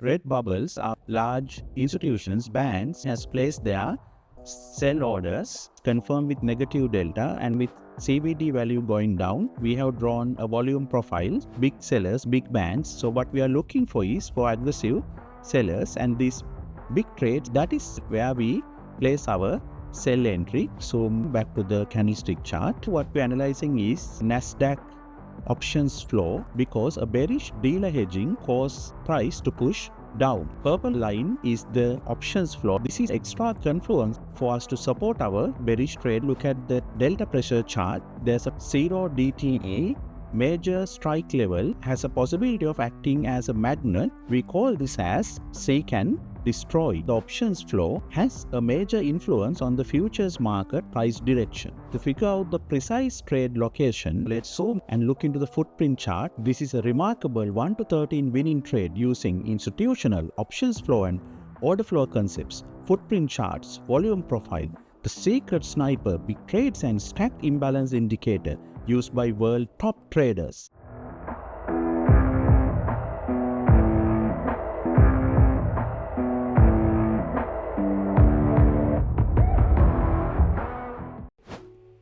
red bubbles are large institutions, banks has placed their sell orders, confirmed with negative delta, and with CVD value going down, we have drawn a volume profile, big sellers, big banks. So what we are looking for is for aggressive sellers, and these big trades, that is where we place our sell entry. So back to the candlestick chart, what we are analyzing is Nasdaq options flow, because a bearish dealer hedging causes price to push down. Purple line is the options flow. This is extra confluence for us to support our bearish trade. Look at the delta pressure chart. There's a 0 DTA major strike level, has a possibility of acting as a magnet. We call this as seek and destroy. The options flow has a major influence on the futures market price direction. To figure out the precise trade location, let's zoom and look into the footprint chart. This is a remarkable 1 to 13 winning trade using institutional options flow and order flow concepts, footprint charts, volume profile, the secret sniper, big trades and stacked imbalance indicator used by world top traders.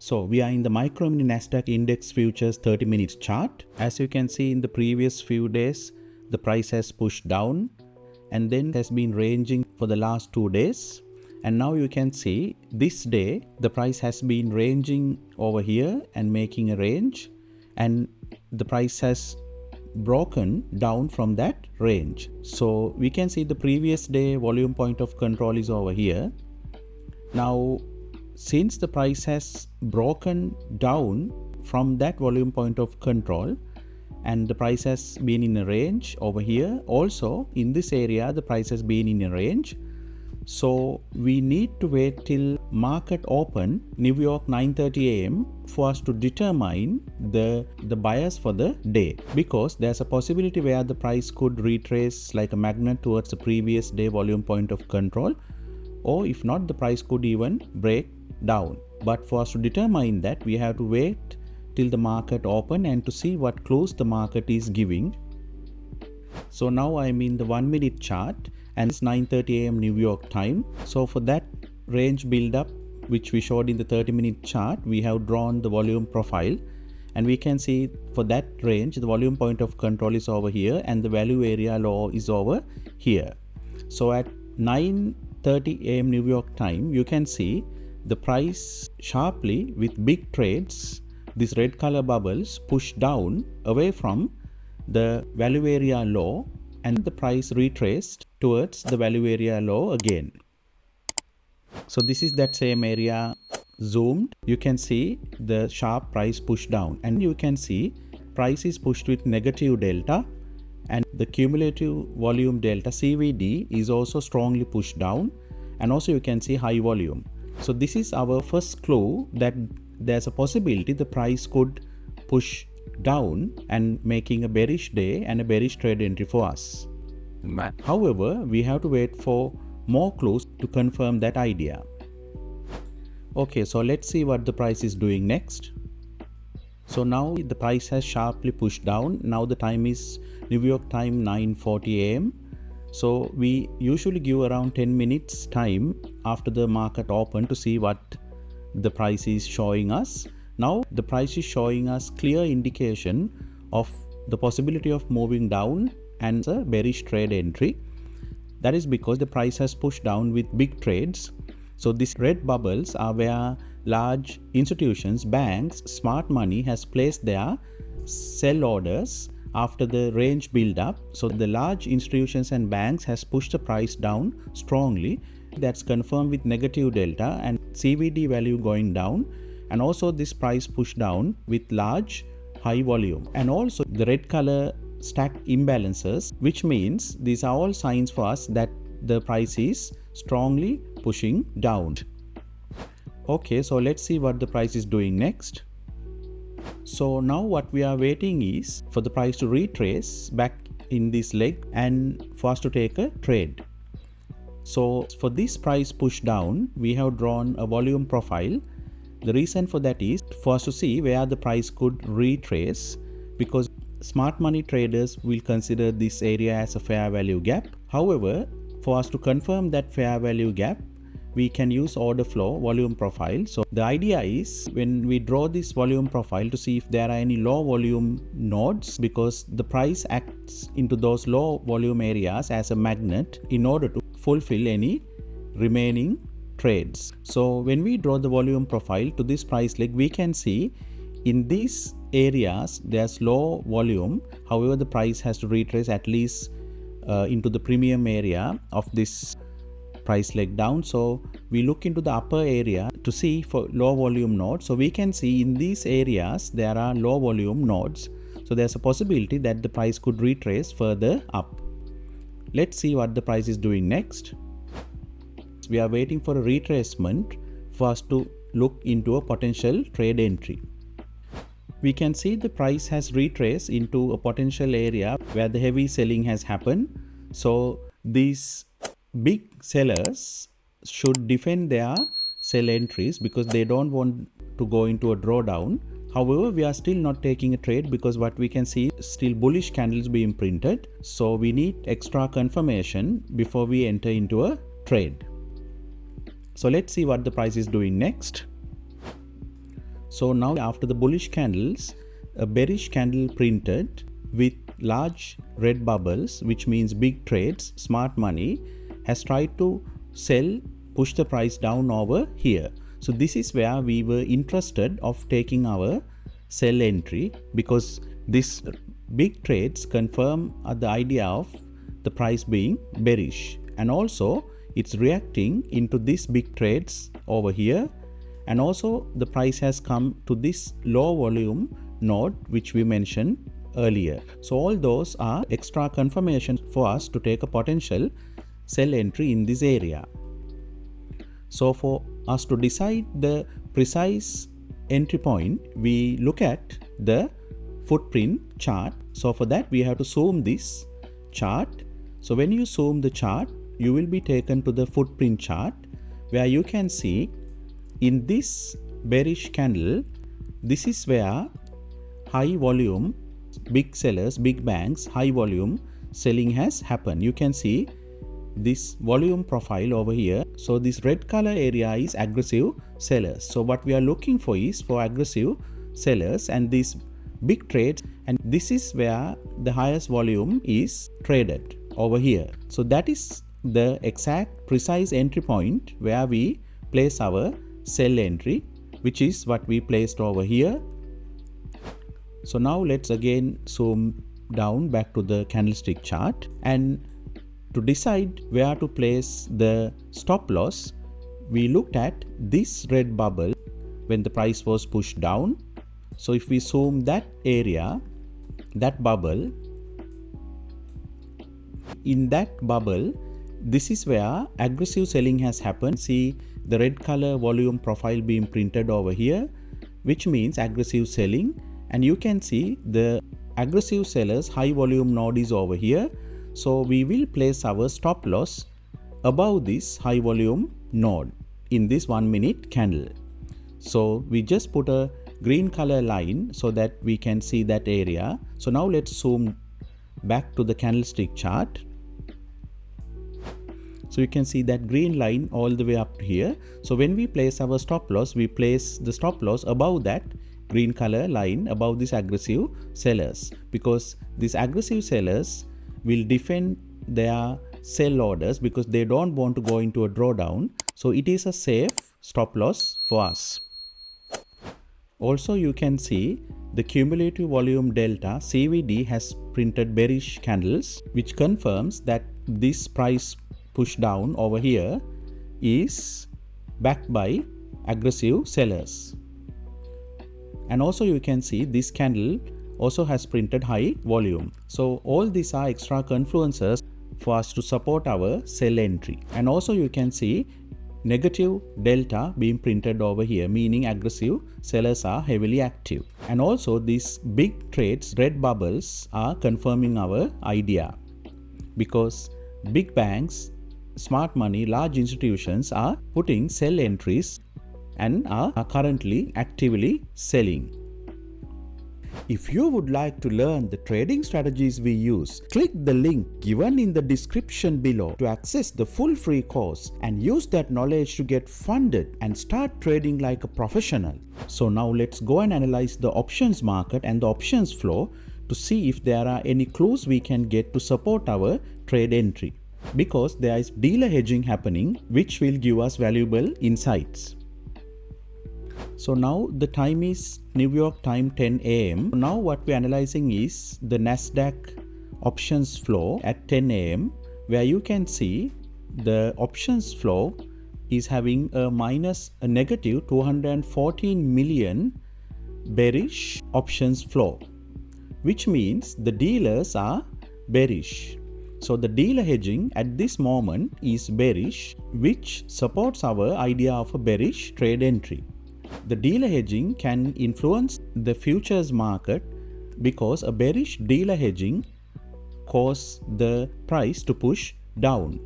So we are in the micro mini Nasdaq index futures 30 minutes chart. As you can see, in the previous few days, the price has pushed down and then has been ranging for the last 2 days. And now you can see this day, the price has been ranging over here and making a range, and the price has broken down from that range. So we can see the previous day volume point of control is over here. Now, since the price has broken down from that volume point of control and the price has been in a range over here, also in this area the price has been in a range. So we need to wait till market open New York 9:30 AM for us to determine the bias for the day, because there's a possibility where the price could retrace like a magnet towards the previous day volume point of control, or if not, the price could even break down. But for us to determine that, we have to wait till the market open and to see what clues the market is giving. So now I'm in the 1 minute chart and it's 9:30 AM New York time. So for that range build up which we showed in the 30-minute chart, we have drawn the volume profile, and we can see for that range the volume point of control is over here and the value area low is over here. So at 9:30 AM New York time, you can see the price sharply with big trades, these red color bubbles push down away from the value area low, and the price retraced towards the value area low again. So this is that same area zoomed. You can see the sharp price push down, and you can see price is pushed with negative delta, and the cumulative volume delta CVD is also strongly pushed down, and also you can see high volume. So this is our first clue that there's a possibility the price could push down and making a bearish day and a bearish trade entry for us. However, we have to wait for more clues to confirm that idea. Okay, so let's see what the price is doing next. So now the price has sharply pushed down. Now the time is New York time 9:40 AM. So we usually give around 10 minutes time after the market open to see what the price is showing us. Now the price is showing us clear indication of the possibility of moving down and a bearish trade entry. That is because the price has pushed down with big trades. So these red bubbles are where large institutions, banks, smart money has placed their sell orders after the range build up. So the large institutions and banks has pushed the price down strongly. That's confirmed with negative delta and CVD value going down, and also this price push down with large high volume, and also the red color stacked imbalances, which means these are all signs for us that the price is strongly pushing down. Okay, so let's see what the price is doing next. So now what we are waiting is for the price to retrace back in this leg and for us to take a trade. So for this price push down, we have drawn a volume profile. The reason for that is for us to see where the price could retrace, because smart money traders will consider this area as a fair value gap. However, for us to confirm that fair value gap, we can use order flow volume profile. So the idea is when we draw this volume profile to see if there are any low volume nodes, because the price acts into those low volume areas as a magnet in order to fulfill any remaining trades. So when we draw the volume profile to this price leg, we can see in these areas there's low volume. However, the price has to retrace at least into the premium area of this price leg down. So we look into the upper area to see for low volume nodes. So we can see in these areas there are low volume nodes. So there's a possibility that the price could retrace further up. Let's see what the price is doing next. We are waiting for a retracement for us to look into a potential trade entry. We can see the price has retraced into a potential area where the heavy selling has happened. So these big sellers should defend their sell entries because they don't want to go into a drawdown. However, we are still not taking a trade because what we can see is still bullish candles being printed. So we need extra confirmation before we enter into a trade. So let's see what the price is doing next. So now after the bullish candles, a bearish candle printed with large red bubbles, which means big trades. Smart money has tried to sell, push the price down over here. So this is where we were interested of taking our sell entry, because this big trades confirm the idea of the price being bearish, and also it's reacting into these big trades over here, and also the price has come to this low volume node which we mentioned earlier. So all those are extra confirmation for us to take a potential sell entry in this area. So for us to decide the precise entry point, we look at the footprint chart. So for that we have to zoom this chart. So when you zoom the chart, you will be taken to the footprint chart, where you can see in this bearish candle, this is where high volume, big sellers, big banks, high volume selling has happened. You can see this volume profile over here. So this red color area is aggressive sellers. So what we are looking for is for aggressive sellers and these big trades, and this is where the highest volume is traded over here. So that is the exact precise entry point where we place our sell entry, which is what we placed over here. So now let's again zoom down back to the candlestick chart, and to decide where to place the stop loss, we looked at this red bubble when the price was pushed down. So if we zoom that area, that bubble, in that bubble, this is where aggressive selling has happened. See the red color volume profile being printed over here, which means aggressive selling, and you can see the aggressive sellers high volume node is over here. So we will place our stop loss above this high volume node in this 1 minute candle. So we just put a green color line so that we can see that area. So now let's zoom back to the candlestick chart. So you can see that green line all the way up to here. So when we place our stop loss, we place the stop loss above that green color line, above these aggressive sellers, because these aggressive sellers will defend their sell orders because they don't want to go into a drawdown. So it is a safe stop loss for us. Also you can see the cumulative volume delta CVD has printed bearish candles, which confirms that this price push down over here is backed by aggressive sellers. And also you can see this candle also has printed high volume. So all these are extra confluences for us to support our sell entry. And also you can see negative delta being printed over here, meaning aggressive sellers are heavily active. And also these big trades, red bubbles, are confirming our idea, because big banks, smart money, large institutions are putting sell entries and are currently actively selling. If you would like to learn the trading strategies we use, click the link given in the description below to access the full free course and use that knowledge to get funded and start trading like a professional. So now let's go and analyze the options market and the options flow to see if there are any clues we can get to support our trade entry. Because there is dealer hedging happening, which will give us valuable insights. So now the time is New York time 10 AM. Now what we're analyzing is the Nasdaq options flow at 10 AM, where you can see the options flow is having a negative 214 million bearish options flow, which means the dealers are bearish. So the dealer hedging at this moment is bearish, which supports our idea of a bearish trade entry. The dealer hedging can influence the futures market because a bearish dealer hedging causes the price to push down.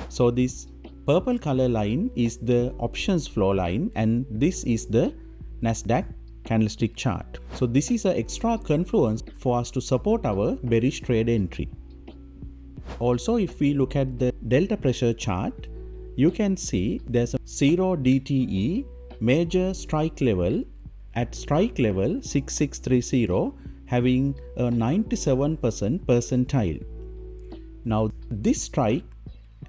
So this purple color line is the options flow line, and this is the Nasdaq candlestick chart. So this is an extra confluence for us to support our bearish trade entry. Also, if we look at the delta pressure chart, you can see there's a 0 DTE major strike level at strike level 6630 having a 97% percentile. Now this strike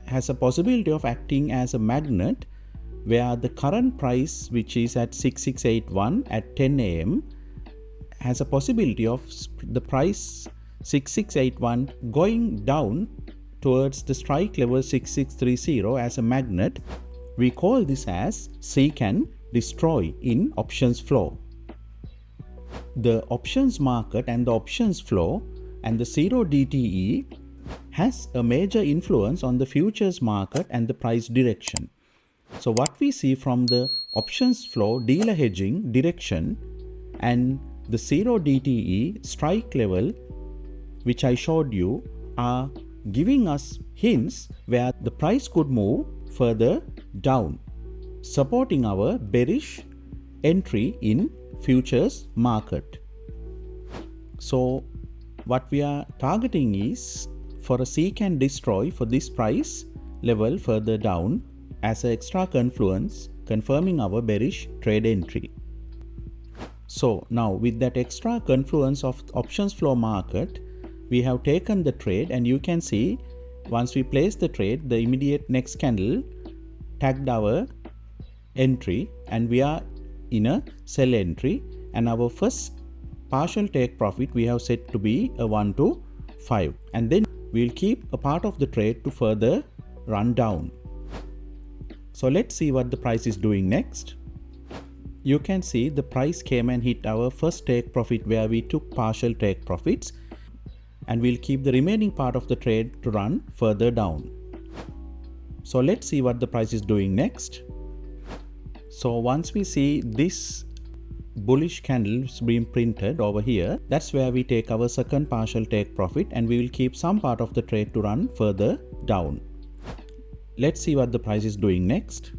has a possibility of acting as a magnet, where the current price, which is at 6681 at 10 AM, has a possibility of the price 6681 going down towards the strike level 6630 as a magnet. We call this as seek and destroy in options flow. The options market and the options flow and the 0 DTE has a major influence on the futures market and the price direction. So what we see from the options flow dealer hedging direction and the 0 DTE strike level, which I showed you, are giving us hints where the price could move further down, supporting our bearish entry in futures market. So what we are targeting is for a seek and destroy for this price level further down as an extra confluence, confirming our bearish trade entry. So now with that extra confluence of options flow market, we have taken the trade, and you can see once we place the trade, the immediate next candle tagged our entry, and we are in a sell entry, and our first partial take profit we have set to be a 1 to 5, and then we'll keep a part of the trade to further run down. So let's see what the price is doing next. You can see the price came and hit our first take profit where we took partial take profits, and we'll keep the remaining part of the trade to run further down. So let's see what the price is doing next. So once we see this bullish candles being printed over here, that's where we take our second partial take profit, and we will keep some part of the trade to run further down. Let's see what the price is doing next.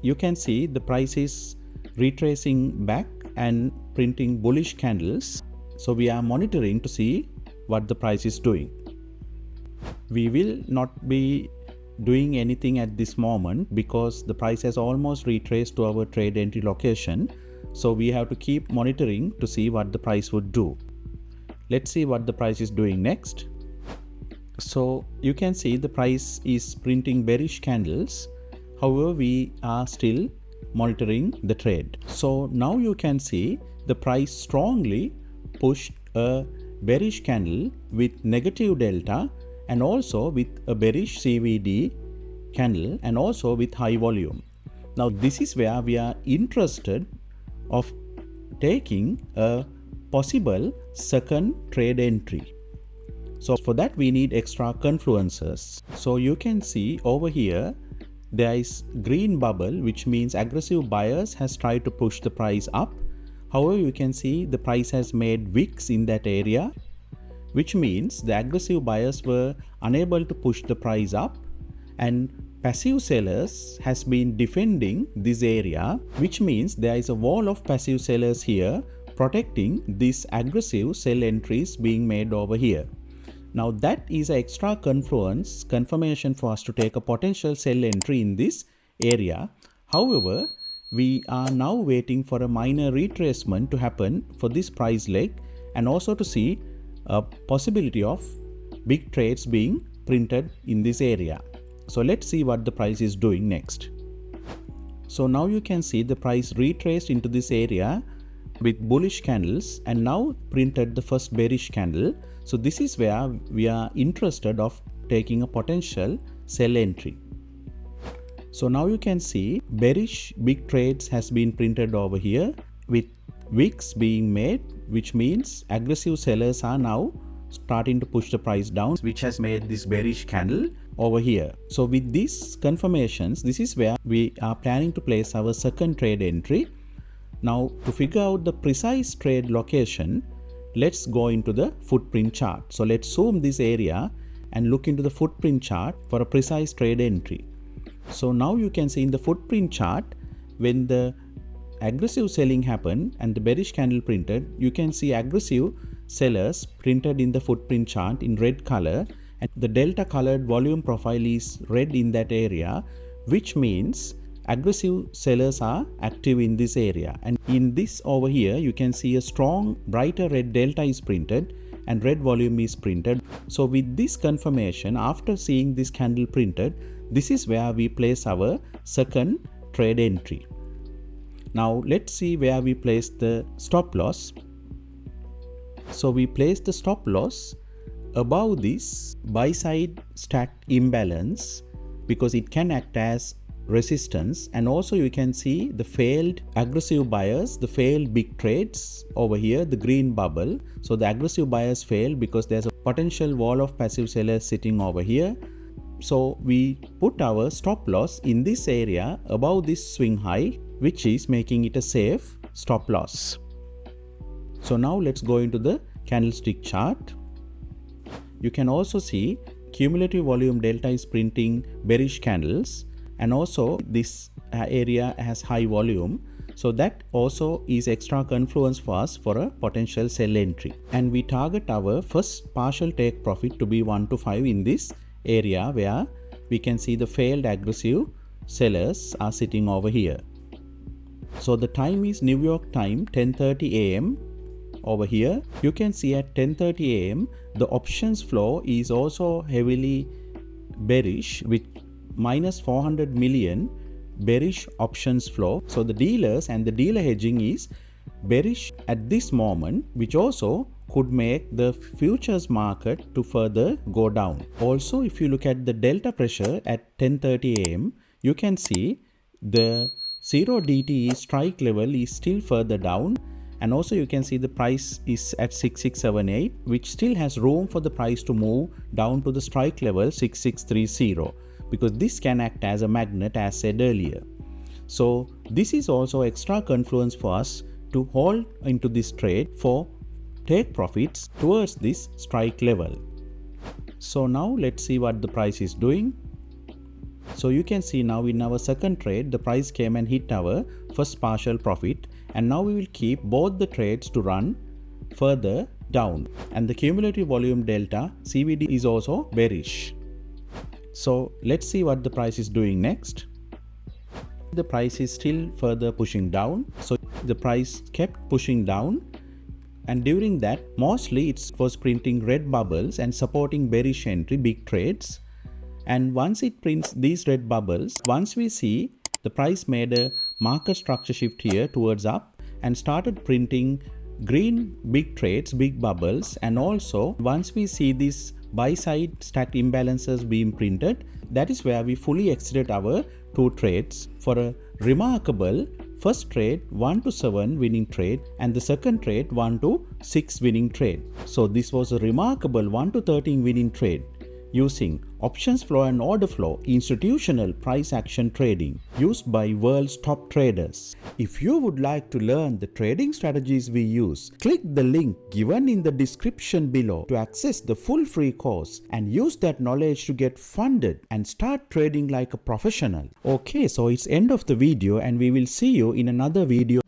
You can see the price is retracing back and printing bullish candles. So we are monitoring to see what the price is doing. We will not be doing anything at this moment because the price has almost retraced to our trade entry location. So we have to keep monitoring to see what the price would do. Let's see what the price is doing next. So you can see the price is printing bearish candles. However, we are still monitoring the trade. So now you can see the price strongly pushed a bearish candle with negative delta, and also with a bearish CVD candle, and also with high volume. Now this is where we are interested of taking a possible second trade entry. So for that we need extra confluences. So you can see over here there is green bubble, which means aggressive buyers has tried to push the price up. However, you can see the price has made wicks in that area, which means the aggressive buyers were unable to push the price up, and passive sellers has been defending this area, which means there is a wall of passive sellers here protecting this aggressive sell entries being made over here. Now that is an extra confirmation for us to take a potential sell entry in this area. However, we are now waiting for a minor retracement to happen for this price leg, and also to see a possibility of big trades being printed in this area. So let's see what the price is doing next. So now you can see the price retraced into this area with bullish candles and now printed the first bearish candle. So this is where we are interested of taking a potential sell entry. So now you can see bearish big trades has been printed over here with wicks being made, which means aggressive sellers are now starting to push the price down, which has made this bearish candle over here. So with these confirmations, this is where we are planning to place our second trade entry. Now to figure out the precise trade location, let's go into the footprint chart. So let's zoom this area and look into the footprint chart for a precise trade entry. So now you can see in the footprint chart, when the aggressive selling happened and the bearish candle printed, you can see aggressive sellers printed in the footprint chart in red color, and the delta colored volume profile is red in that area, which means aggressive sellers are active in this area. And in this over here, you can see a strong brighter red delta is printed and red volume is printed. So with this confirmation, after seeing this candle printed, this is where we place our second trade entry. Now let's see where we place the stop loss. So we place the stop loss above this buy side stacked imbalance because it can act as resistance, and also you can see the failed aggressive buyers, the failed big trades over here, the green bubble. So the aggressive buyers failed because there's a potential wall of passive sellers sitting over here. So we put our stop loss in this area above this swing high, which is making it a safe stop loss. So now let's go into the candlestick chart. You can also see cumulative volume delta is printing bearish candles, and also this area has high volume. So that also is extra confluence for us for a potential sell entry. And we target our first partial take profit to be 1 to 5 in this area where we can see the failed aggressive sellers are sitting over here. So the time is New York time 10:30 AM. Over here you can see at 10:30 AM the options flow is also heavily bearish with minus 400 million bearish options flow. So the dealers and the dealer hedging is bearish at this moment, which also could make the futures market to further go down. Also, if you look at the delta pressure at 10:30 AM, you can see the 0 DTE strike level is still further down, and also you can see the price is at 6678, which still has room for the price to move down to the strike level 6630, because this can act as a magnet as said earlier. So this is also extra confluence for us to hold into this trade for take profits towards this strike level. So now let's see what the price is doing. So you can see now in our second trade, the price came and hit our first partial profit, and now we will keep both the trades to run further down. And the cumulative volume delta CVD is also bearish. So let's see what the price is doing next. The price is still further pushing down. So the price kept pushing down, and during that mostly it was printing red bubbles and supporting bearish entry big trades. And once it prints these red bubbles, once we see the price made a market structure shift here towards up and started printing green big trades, big bubbles, and also once we see this buy side stacked imbalances being printed, that is where we fully exited our two trades for a remarkable first trade 1 to 7 winning trade, and the second trade 1 to 6 winning trade. So this was a remarkable 1 to 13 winning trade using options flow and order flow institutional price action trading used by world's top traders. If you would like to learn the trading strategies we use, click the link given in the description below to access the full free course and use that knowledge to get funded and start trading like a professional. Okay, so it's end of the video and we will see you in another video.